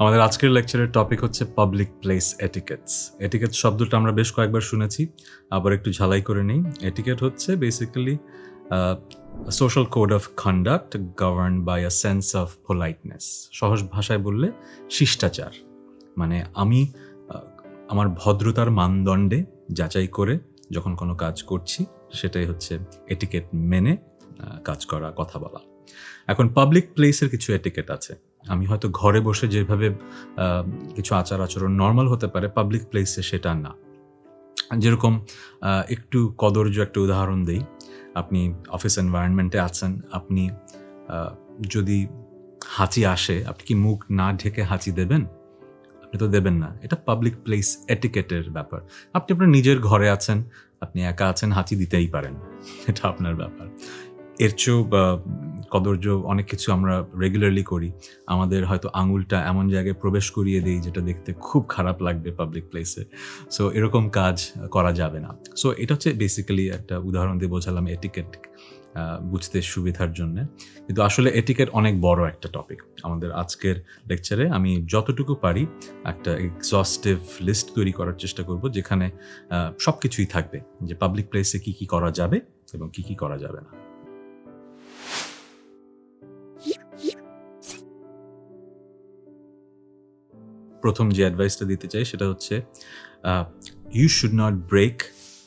আমাদের আজকের লেকচারের টপিক হচ্ছে পাবলিক প্লেস এটিকেটস। এটিকেট শব্দটা আমরা বেশ কয়েকবার শুনেছি, আবার একটু ঝালাই করে নিই। এটিকেট হচ্ছে basically social code of conduct govern by a sense of politeness. সহজ ভাষায় বললে শিষ্টাচার, মানে আমি আমার ভদ্রতার মানদণ্ডে যাচাই করে যখন কোনো কাজ করছি সেটাই হচ্ছে এটিকেট মেনে কাজ করা, কথা বলা। এখন পাবলিক প্লেসের কিছু এটিকেট আছে। আমি হয়তো ঘরে বসে যেভাবে কিছু আচার আচরণ নর্মাল হতে পারে, পাবলিক প্লেসে সেটা না। যেরকম একটু কদর্য একটা উদাহরণ দিই। আপনি অফিস এনভায়রনমেন্টে আছেন, আপনি যদি হাঁচি আসে, আপনি কি মুখ না ঢেকে হাঁচি দেবেন? আপনি তো দেবেন না। এটা পাবলিক প্লেস এটিকেটের ব্যাপার। আপনি আপনার নিজের ঘরে আছেন, আপনি একা আছেন, হাঁচি দিতেই পারেন, এটা আপনার ব্যাপার। এর চেয়েও কদর্য অনেক কিছু আমরা রেগুলারলি করি। আমাদের হয়তো আঙুলটা এমন জায়গায় প্রবেশ করিয়ে দিই যেটা দেখতে খুব খারাপ লাগবে পাবলিক প্লেসে। সো এরকম কাজ করা যাবে না। সো এটা হচ্ছে বেসিক্যালি একটা উদাহরণ দিয়ে বোঝালাম এটিকেট বুঝতে সুবিধার জন্য। কিন্তু আসলে এটিকেট অনেক বড় একটা টপিক। আমাদের আজকের লেকচারে আমি যতটুকু পারি একটা এক্সস্টিভ লিস্ট তৈরি করার চেষ্টা করব, যেখানে সব কিছুই থাকবে, যে পাবলিক প্লেসে কী কী করা যাবে এবং কী কী করা যাবে না। প্রথম যে অ্যাডভাইসটা দিতে চাই সেটা হচ্ছে you should not break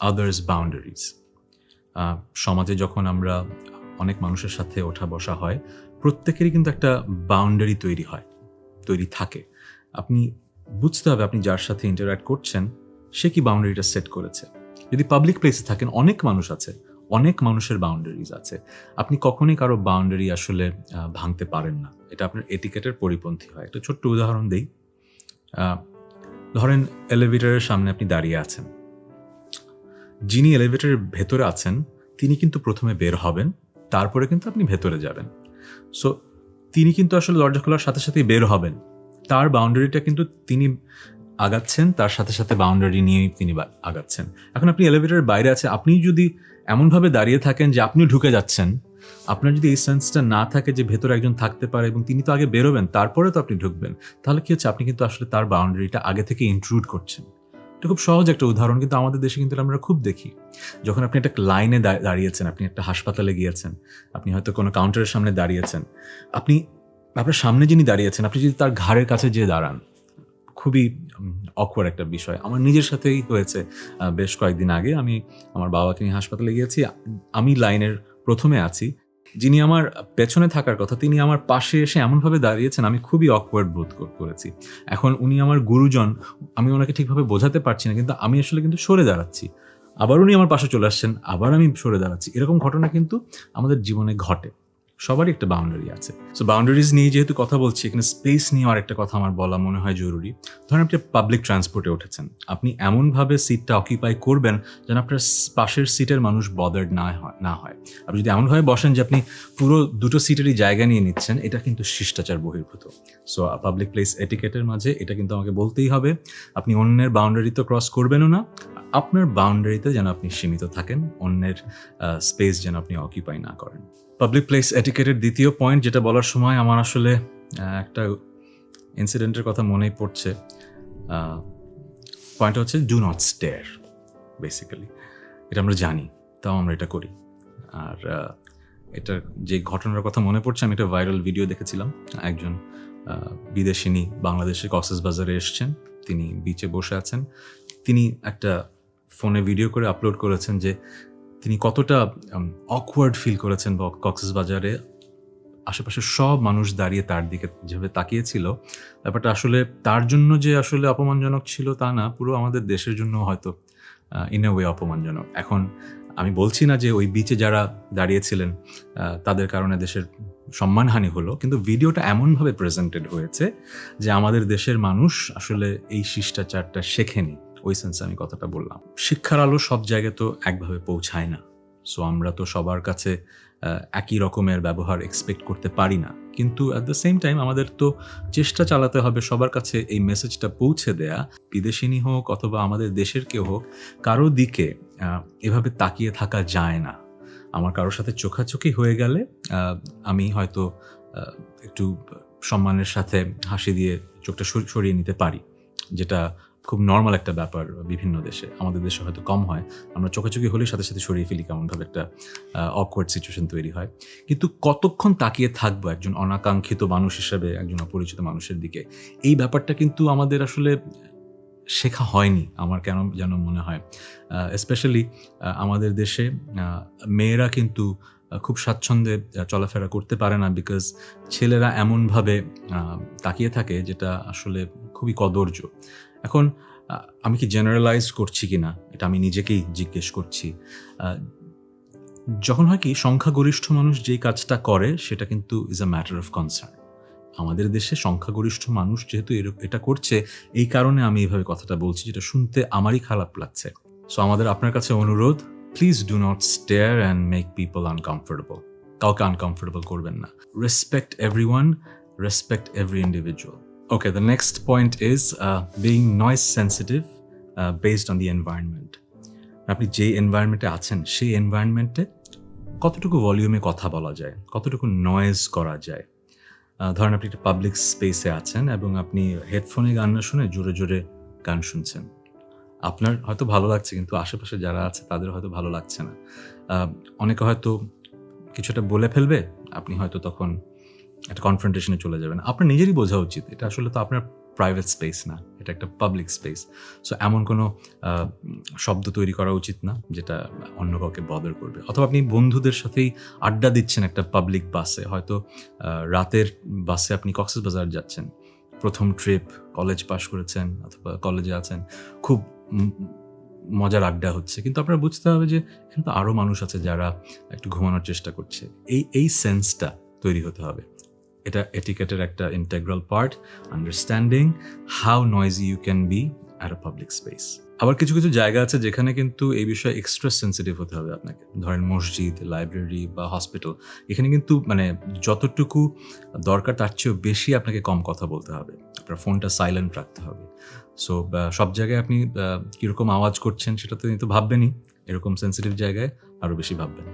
others boundaries. সমাজে যখন আমরা অনেক মানুষের সাথে ওঠা বসা হয়, প্রত্যেকেরই কিন্তু একটা বাউন্ডারি তৈরি থাকে। আপনি বুঝতে হবে আপনি যার সাথে ইন্টারঅ্যাক্ট করছেন সে কি বাউন্ডারিটা সেট করেছে। যদি পাবলিক প্লেসে থাকেন, অনেক মানুষ আছে, অনেক মানুষের বাউন্ডারিজ আছে, আপনি কখনোই কারো বাউন্ডারি আসলে ভাঙতে পারেন না। এটা আপনার এটিকেটের পরিপন্থী হয়। একটা ছোট্ট উদাহরণ দিই। ধরেন এলিভেটরের সামনে আপনি দাঁড়িয়ে আছেন, যিনি এলিভেটরের ভেতরে আছেন তিনি কিন্তু প্রথমে বের হবেন, তারপরে কিন্তু আপনি ভেতরে যাবেন। সো তিনি কিন্তু আসলে দরজা খোলার সাথে সাথেই বের হবেন, তার বাউন্ডারিটা কিন্তু তিনি আগাচ্ছেন, তার সাথে সাথে বাউন্ডারি নিয়েই তিনি আগাচ্ছেন। এখন আপনি এলিভেটরের বাইরে আছে, আপনি যদি এমনভাবে দাঁড়িয়ে থাকেন যে আপনিও ঢুকে যাচ্ছেন, আপনার যদি এই সেন্সটা না থাকে যে ভেতরে একজন থাকতে পারে এবং তিনি তো আগে বেরোবেন তারপরে তো আপনি ঢুকবেন, তাহলে কি হচ্ছে, আপনি কিন্তু আসলে তার বাউন্ডারিটা আগে থেকে ইনট্রুড করছেন। এটা খুব সহজ একটা উদাহরণ, কিন্তু আমাদের দেশে কিন্তু আমরা খুব দেখি। যখন আপনি একটা লাইনে দাঁড়িয়েছেন, আপনি একটা হাসপাতালে গিয়েছেন, আপনি হয়তো কোনো কাউন্টারের সামনে দাঁড়িয়েছেন, আপনি আপনার সামনে যিনি দাঁড়িয়েছেন আপনি যদি তার ঘাড়ের কাছে যেয়ে দাঁড়ান, খুবই অকওয়ার্ড একটা বিষয়। আমার নিজের সাথেই হয়েছে। বেশ কয়েকদিন আগে আমি আমার বাবাকে নিয়ে হাসপাতালে গিয়েছি, আমি লাইনের প্রথমে আছি, যিনি আমার পেছনে থাকার কথা তিনি আমার পাশে এসে এমনভাবে দাঁড়িয়েছেন, আমি খুবই অকওয়ার্ড বোধ করেছি। এখন উনি আমার গুরুজন, আমি ওনাকে ঠিকভাবে বোঝাতে পারছি না, কিন্তু আমি আসলে কিন্তু সরে দাঁড়াচ্ছি, আবার উনি আমার পাশে চলে আসছেন, আবার আমি সরে দাঁড়াচ্ছি। এরকম ঘটনা কিন্তু আমাদের জীবনে ঘটে। সবারই একটা বাউন্ডারি আছে। সো বাউন্ডারিজ নিয়ে যেহেতু কথা বলছি, এখানে স্পেস নিয়ে আর একটা কথা আমার বলা মনে হয় জরুরি। ধরেন আপনি পাবলিক ট্রান্সপোর্টে উঠেছেন, আপনি এমনভাবে সিটটা অকিউপাই করবেন যেন আপনার পাশের সিটের মানুষ বদার্ড না হয়। আপনি যদি এমনভাবে বসেন যে আপনি পুরো দুটো সিটেরই জায়গা নিয়ে নিচ্ছেন, এটা কিন্তু শিষ্টাচার বহির্ভূত। সো পাবলিক প্লেস এটিকেটের মাঝে এটা কিন্তু আমাকে বলতেই হবে, আপনি অন্যের বাউন্ডারি তো ক্রস করবেনও না, আপনার বাউন্ডারিতে যেন আপনি সীমিত থাকেন, অন্যের স্পেস যেন আপনি অকিউপাই না করেন। পাবলিক প্লেস এটিকেটের দ্বিতীয় পয়েন্ট, যেটা বলার সময় আমার আসলে একটা ইনসিডেন্টের কথা মনেই পড়ছে। পয়েন্টটা হচ্ছে ডু নট স্টেয়ার। বেসিক্যালি এটা আমরা জানি, তাও আমরা এটা করি। আর এটা যে ঘটনার কথা মনে পড়ছে, আমি একটা ভাইরাল ভিডিও দেখেছিলাম। একজন বিদেশিনী বাংলাদেশে কক্সবাজারে এসছেন, তিনি বিচে বসে আছেন, তিনি একটা ফোনে ভিডিও করে আপলোড করেছেন যে তিনি কতটা অকওয়ার্ড ফিল করেছেন কক্সবাজারে। আশেপাশে সব মানুষ দাঁড়িয়ে তার দিকে যেভাবে তাকিয়েছিল, ব্যাপারটা আসলে তার জন্য যে আসলে অপমানজনক ছিল তা না, পুরো আমাদের দেশের জন্য হয়তো ইন এ ওয়ে অপমানজনক। এখন আমি বলছি না যে ওই বিচে যারা দাঁড়িয়েছিলেন তাদের কারণে দেশের সম্মানহানি হলো, কিন্তু ভিডিওটা এমনভাবে প্রেজেন্টেড হয়েছে যে আমাদের দেশের মানুষ আসলে এই শিষ্টাচারটা শেখেনি। ওই সেন্সে আমি কথাটা বললাম। শিক্ষার আলো সব জায়গায় তো একভাবে পৌঁছায় না। সো আমরা তো সবার কাছে একই রকমের ব্যবহার এক্সপেক্ট করতে পারি না, কিন্তু অ্যাট দ্য সেম টাইম আমাদের তো চেষ্টা চালাতে হবে সবার কাছে এই মেসেজটা পৌঁছে দেয়া, বিদেশিনী হোক অথবা আমাদের দেশের কেউ হোক, কারো দিকে এভাবে তাকিয়ে থাকা যায় না। আমার কারোর সাথে চোখাচোখি হয়ে গেলে আমি হয়তো একটু সম্মানের সাথে হাসি দিয়ে চোখটা সরিয়ে নিতে পারি, যেটা খুব নর্মাল একটা ব্যাপার বিভিন্ন দেশে। আমাদের দেশে হয়তো কম হয়, আমরা চোখাচোখি হলেই সাথে সাথে সরিয়ে ফেলি, কেমনভাবে একটা অকওয়ার্ড সিচুয়েশন তৈরি হয়। কিন্তু কতক্ষণ তাকিয়ে থাকবো একজন অনাকাঙ্ক্ষিত মানুষ হিসেবে একজন অপরিচিত মানুষের দিকে, এই ব্যাপারটা কিন্তু আমাদের আসলে শেখা হয়নি আমার কেন যেন মনে হয়। স্পেশালি আমাদের দেশে মেয়েরা কিন্তু খুব স্বাচ্ছন্দ্যে চলাফেরা করতে পারে না, বিকজ ছেলেরা এমনভাবে তাকিয়ে থাকে যেটা আসলে খুবই কদর্য। এখন আমি কি জেনারেলাইজ করছি কিনা এটা আমি নিজেকেই জিজ্ঞেস করছি। যখন হয় কি সংখ্যাগরিষ্ঠ মানুষ যেই কাজটা করে সেটা কিন্তু is a matter of concern. আমাদের দেশে সংখ্যাগরিষ্ঠ মানুষ যেহেতু এটা করছে, এই কারণে আমি এইভাবে কথাটা বলছি, যেটা শুনতে আমারই খারাপ লাগছে। সো আমাদের আপনার কাছে অনুরোধ, please do not stair and make people uncomfortable. কাউকে আনকমফোর্টেবল করবেন না। Respect everyone, respect every individual. Okay, the next point is being noise sensitive based on the environment. আপনি যে এনভায়রনমেন্টে আছেন সেই এনভায়রনমেন্টে কতটুকু ভলিউমে কথা বলা যায়, কতটুকু নয়েজ করা যায়। ধরেন আপনি একটা পাবলিক স্পেসে আছেন এবং আপনি হেডফোনে গান না শুনে জোরে জোরে গান শুনছেন। আপনার হয়তো ভালো লাগছে, কিন্তু আশেপাশে যারা আছে তাদের হয়তো ভালো লাগছে না। অনেকে হয়তো কিছুটা বলে ফেলবে, আপনি হয়তো তখন একটা কনফ্রন্টেশনে চলে যাবেন। আপনার নিজেরই বোঝা উচিত এটা আসলে তো আপনার প্রাইভেট স্পেস না, এটা একটা পাবলিক স্পেস। সো এমন কোনো শব্দ তৈরি করা উচিত না যেটা অন্য কাউকে বদার করবে। অথবা আপনি বন্ধুদের সাথেই আড্ডা দিচ্ছেন একটা পাবলিক বাসে, হয়তো রাতের বাসে আপনি কক্সবাজার যাচ্ছেন, প্রথম ট্রিপ, কলেজ পাস করেছেন অথবা কলেজে আছেন, খুব মজার আড্ডা হচ্ছে, কিন্তু আপনার বুঝতে হবে যে এখানে তো আরও মানুষ আছে যারা একটু ঘুমানোর চেষ্টা করছে। এই সেন্সটা তৈরি হতে হবে। এটা এটিকেটের একটা integral part, understanding how noisy you can be at a public space. আবার কিছু কিছু জায়গা আছে যেখানে কিন্তু এই বিষয়ে এক্সট্রা সেন্সিটিভ হতে হবে আপনাকে। ধরেন মসজিদ, লাইব্রেরি বা হসপিটাল, এখানে কিন্তু মানে যতটুকু দরকার তার চেয়েও বেশি আপনাকে কম কথা বলতে হবে, আপনার ফোনটা সাইলেন্ট রাখতে হবে। সো সব জায়গায় আপনি কীরকম আওয়াজ করছেন সেটা তো কিন্তু ভাববেনই, এরকম সেন্সিটিভ জায়গায় আরও বেশি ভাববেন।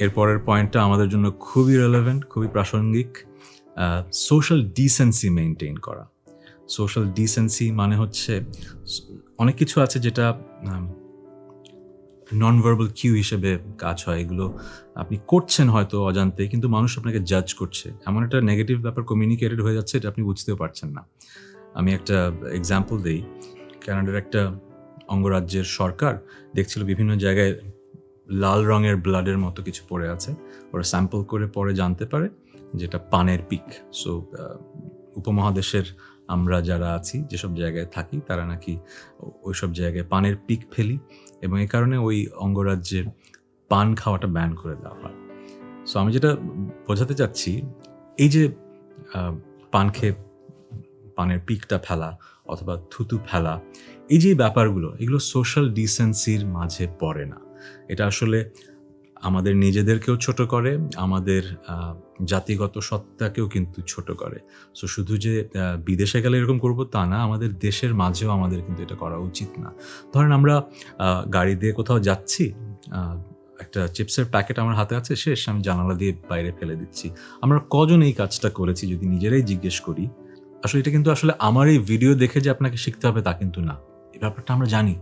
এরপরের পয়েন্টটা আমাদের জন্য খুবই রেলেভেন্ট, খুবই প্রাসঙ্গিক। সোশ্যাল ডিসেন্সি মেনটেন করা। সোশ্যাল ডিসেন্সি মানে হচ্ছে অনেক কিছু আছে যেটা নন ভার্বাল কিউ হিসেবে কাজ হয়, এগুলো আপনি করছেন হয়তো অজান্তে, কিন্তু মানুষ আপনাকে জাজ করছে, এমন একটা নেগেটিভ ব্যাপার কমিউনিকেটেড হয়ে যাচ্ছে এটা আপনি বুঝতেও পারছেন না। আমি একটা এক্সাম্পল দিই। কানাডার একটা অঙ্গরাজ্যের সরকার দেখছিল বিভিন্ন জায়গায় লাল রঙের ব্লাডের মতো কিছু পড়ে আছে, ওরা স্যাম্পল করে পরে জানতে পারে যেটা পানের পিক। সো উপমহাদেশের আমরা যারা আছি, যেসব জায়গায় থাকি, তারা নাকি ওইসব জায়গায় পানের পিক ফেলি, এবং এই কারণে ওই অঙ্গরাজ্যের পান খাওয়াটা ব্যান করে দেওয়া হয়। সো আমি যেটা বোঝাতে চাচ্ছি, এই যে পান খেয়ে পানের পিকটা ফেলা অথবা থুতু ফেলা, এই যে ব্যাপারগুলো, এগুলো সোশ্যাল ডিসেন্সির মাঝে পড়ে না। এটা আসলে আমাদের নিজেদেরকেও ছোট করে, আমাদের জাতিগত সত্তাকেও কিন্তু ছোট করে। সো শুধু যে বিদেশে গেলে এরকম করবো তা না, আমাদের দেশের মাঝেও আমাদের কিন্তু এটা করা উচিত না। ধরেন আমরা গাড়ি দিয়ে কোথাও যাচ্ছি, একটা চিপসের প্যাকেট আমার হাতে আছে, শেষ, আমি জানালা দিয়ে বাইরে ফেলে দিচ্ছি। আমরা কজন এই কাজটা করেছি যদি নিজেরাই জিজ্ঞেস করি? আসলে এটা কিন্তু আসলে আমার এই ভিডিও দেখে যে আপনাকে শিখতে হবে তা কিন্তু না। এই ব্যাপারটা আমরা জানি,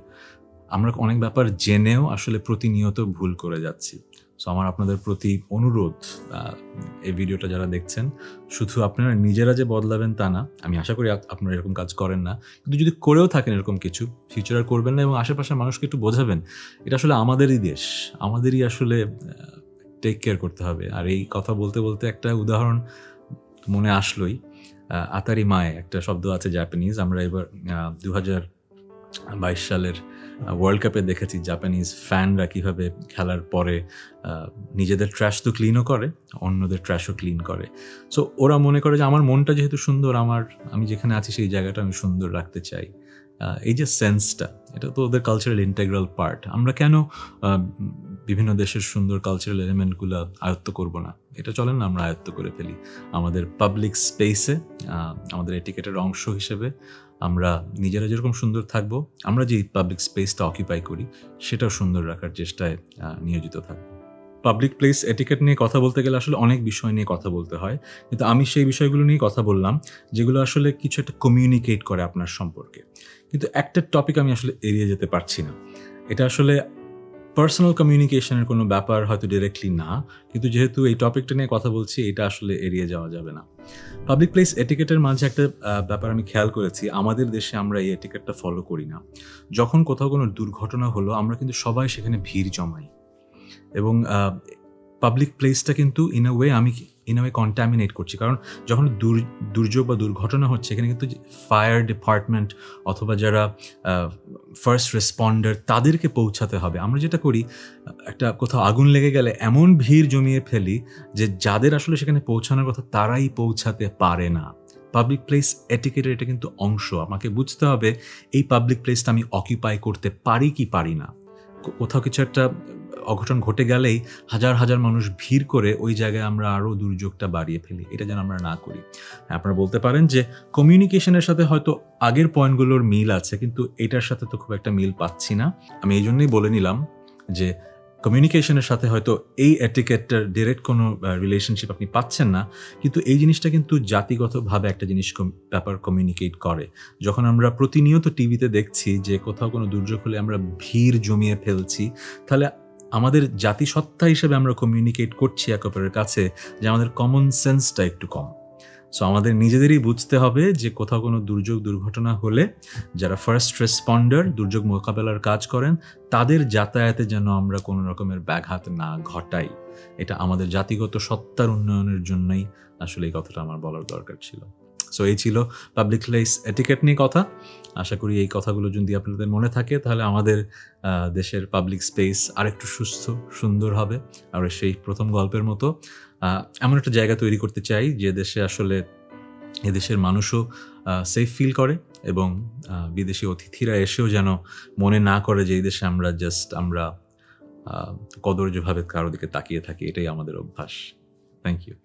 আমরা অনেক ব্যাপার জেনেও আসলে প্রতিনিয়ত ভুল করে যাচ্ছি। সো আমার আপনাদের প্রতি অনুরোধ, এই ভিডিওটা যারা দেখছেন, শুধু আপনারা নিজেরা যে বদলাবেন তা না, আমি আশা করি আপনারা এরকম কাজ করেন না, কিন্তু যদি করেও থাকেন এরকম কিছু, ফিউচার আর করবেন না, এবং আশেপাশের মানুষকে একটু বোঝাবেন এটা আসলে আমাদেরই দেশ, আমাদেরই আসলে টেক কেয়ার করতে হবে। আর এই কথা বলতে বলতে একটা উদাহরণ মনে আসলোই, আতারি মায়ে একটা শব্দ আছে জাপানিজ। আমরা এবার 2022 সালের ওয়ার্ল্ড কাপে দেখেছি জাপানিজ ফ্যানরা কীভাবে খেলার পরে নিজেদের ট্র্যাশ তো ক্লিনও করে, অন্যদের ট্র্যাশও ক্লিন করে। সো ওরা মনে করে যে আমার মনটা যেহেতু সুন্দর, আমি যেখানে আছি সেই জায়গাটা আমি সুন্দর রাখতে চাই। এই যে সেন্সটা, এটা তো ওদের কালচারাল ইন্টেগ্রাল পার্ট। আমরা কেন বিভিন্ন দেশের সুন্দর কালচারাল এলিমেন্টগুলো আয়ত্ত করব না? এটা চলেন না আমরা আয়ত্ত করে ফেলি আমাদের পাবলিক স্পেসে, আমাদের এটিকেটের অংশ হিসেবে। আমরা নিজেরা যেরকম সুন্দর থাকবো, আমরা যে পাবলিক স্পেসটা অকুপাই করি সেটাও সুন্দর রাখার চেষ্টায় নিয়োজিত থাকবো। পাবলিক প্লেস এটিকেট নিয়ে কথা বলতে গেলে আসলে অনেক বিষয় নিয়ে কথা বলতে হয়, কিন্তু আমি সেই বিষয়গুলো নিয়ে কথা বললাম যেগুলো আসলে কিছু একটা কমিউনিকেট করে আপনার সম্পর্কে। কিন্তু একটা টপিক আমি আসলে এড়িয়ে যেতে পারছি না। এটা আসলে পার্সোনাল কমিউনিকেশনের কোনো ব্যাপার হয়তো ডিরেক্টলি না, কিন্তু যেহেতু এই টপিকটা নিয়ে কথা বলছি, এটা আসলে এড়িয়ে যাওয়া যাবে না। পাবলিক প্লেস এটিকেটের মাঝে একটা ব্যাপার আমি খেয়াল করেছি, আমাদের দেশে আমরা এই এটিকেটটা ফলো করি না। যখন কোথাও কোনো দুর্ঘটনা হলো, আমরা কিন্তু সবাই সেখানে ভিড় জমাই, এবং পাবলিক প্লেসটা কিন্তু ইন আ ওয়ে কন্টামিনেট করছি। কারণ যখন দুর্যোগ বা দুর্ঘটনা হচ্ছে, এখানে কিন্তু ফায়ার ডিপার্টমেন্ট অথবা যারা ফার্স্ট রেসপন্ডার তাদেরকে পৌঁছাতে হবে। আমরা যেটা করি, একটা কোথাও আগুন লেগে গেলে এমন ভিড় জমিয়ে ফেলি যে যাদের আসলে সেখানে পৌঁছানোর কথা তারাই পৌঁছাতে পারে না। পাবলিক প্লেস এটিকেটের এটা কিন্তু অংশ। আমাকে বুঝতে হবে এই পাবলিক প্লেসটা আমি অকিউপাই করতে পারি কি পারি না। কোথাও কিছু একটা অঘটন ঘটে গেলেই হাজার হাজার মানুষ ভিড় করে ওই জায়গায় আমরা আরও দুর্যোগটা বাড়িয়ে ফেলি। এটা যেন আমরা না করি। আপনারা বলতে পারেন যে কমিউনিকেশনের সাথে হয়তো আগের পয়েন্টগুলোর মিল আছে, কিন্তু এটার সাথে তো খুব একটা মিল পাচ্ছি না। আমি এই জন্যই বলে নিলাম যে কমিউনিকেশনের সাথে হয়তো এই এটিকেটটার ডিরেক্ট কোনো রিলেশনশিপ আপনি পাচ্ছেন না, কিন্তু এই জিনিসটা কিন্তু জাতিগতভাবে একটা জিনিস ব্যাপার কমিউনিকেট করে। যখন আমরা প্রতিনিয়ত টিভিতে দেখছি যে কোথাও কোনো দুর্যোগ হলে আমরা ভিড় জমিয়ে ফেলছি, তাহলে আমাদের জাতিসত্তা হিসেবে আমরা কমিউনিকেট করছি একে অপরের কাছে যে আমাদের কমন সেন্সটা একটু কম। সো আমাদের নিজেদেরই বুঝতে হবে যে কোথাও কোনো দুর্ঘটনা হলে যারা ফার্স্ট রেসপন্ডার, দুর্যোগ মোকাবেলার কাজ করেন, তাদের যাতায়াতে যেন আমরা কোনো রকমের ব্যাঘাত না ঘটাই। এটা আমাদের জাতিগত সত্তার উন্নয়নের জন্যই আসলে এই কথাটা আমার বলার দরকার ছিল। সো এই ছিল পাবলিক প্লেস এটিকেট নিয়ে কথা। আশা করি এই কথাগুলো যদি আপনাদের মনে থাকে, তাহলে আমাদের দেশের পাবলিক স্পেস আরেকটু সুস্থ সুন্দর হবে। আর সেই প্রথম গল্পের মতো এমন একটা জায়গা তৈরি করতে চাই যে দেশে আসলে এদেশের মানুষও সেফ ফিল করে, এবং বিদেশি অতিথিরা এসেও যেন মনে না করে যে এই দেশে আমরা কদর্যভাবে কারো দিকে তাকিয়ে থাকি। এটাই আমাদের অভ্যাস। Thank you.